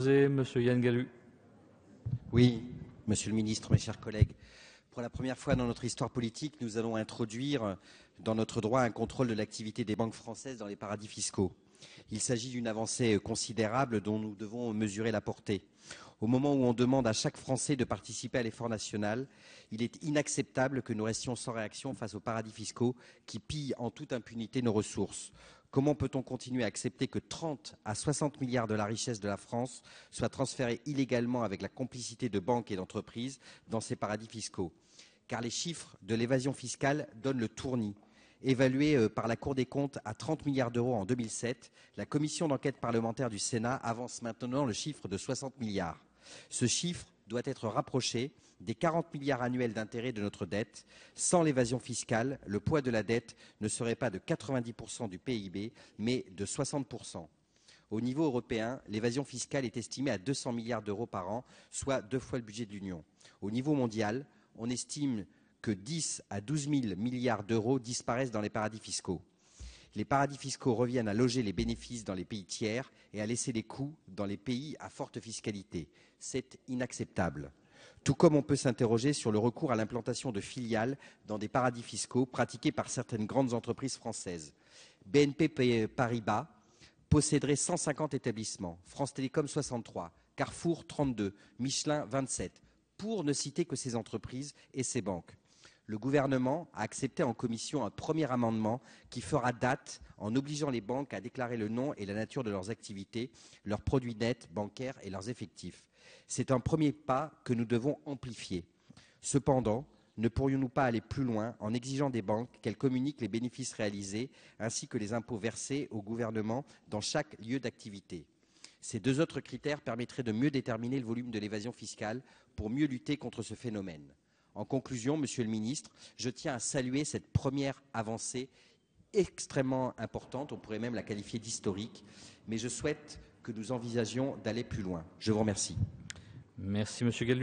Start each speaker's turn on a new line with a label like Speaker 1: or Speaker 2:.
Speaker 1: Monsieur Yann Galu.
Speaker 2: Oui, Monsieur le Ministre, mes chers collègues. Pour la première fois dans notre histoire politique, nous allons introduire dans notre droit un contrôle de l'activité des banques françaises dans les paradis fiscaux. Il s'agit d'une avancée considérable dont nous devons mesurer la portée. Au moment où on demande à chaque Français de participer à l'effort national, il est inacceptable que nous restions sans réaction face aux paradis fiscaux qui pillent en toute impunité nos ressources. Comment peut-on continuer à accepter que 30 à 60 milliards de la richesse de la France soient transférés illégalement avec la complicité de banques et d'entreprises dans ces paradis fiscaux? Car les chiffres de l'évasion fiscale donnent le tournis. Évaluée par la Cour des comptes à 30 milliards d'euros en 2007, la commission d'enquête parlementaire du Sénat avance maintenant le chiffre de 60 milliards. Ce chiffre doit être rapproché des 40 milliards annuels d'intérêts de notre dette. Sans l'évasion fiscale, le poids de la dette ne serait pas de 90% du PIB, mais de 60%. Au niveau européen, l'évasion fiscale est estimée à 200 milliards d'euros par an, soit 2 fois le budget de l'Union. Au niveau mondial, on estime que 10 à 12 000 milliards d'euros disparaissent dans les paradis fiscaux. Les paradis fiscaux reviennent à loger les bénéfices dans les pays tiers et à laisser les coûts dans les pays à forte fiscalité. C'est inacceptable. Tout comme on peut s'interroger sur le recours à l'implantation de filiales dans des paradis fiscaux pratiqués par certaines grandes entreprises françaises. BNP Paribas posséderait 150 établissements, France Télécom 63, Carrefour 32, Michelin 27, pour ne citer que ces entreprises et ces banques. Le gouvernement a accepté en commission un premier amendement qui fera date en obligeant les banques à déclarer le nom et la nature de leurs activités, leurs produits nets bancaires et leurs effectifs. C'est un premier pas que nous devons amplifier. Cependant, ne pourrions-nous pas aller plus loin en exigeant des banques qu'elles communiquent les bénéfices réalisés ainsi que les impôts versés au gouvernement dans chaque lieu d'activité? Ces deux autres critères permettraient de mieux déterminer le volume de l'évasion fiscale pour mieux lutter contre ce phénomène. En conclusion, Monsieur le Ministre, je tiens à saluer cette première avancée extrêmement importante, on pourrait même la qualifier d'historique, mais je souhaite que nous envisagions d'aller plus loin. Je vous remercie.
Speaker 1: Merci Monsieur Galu.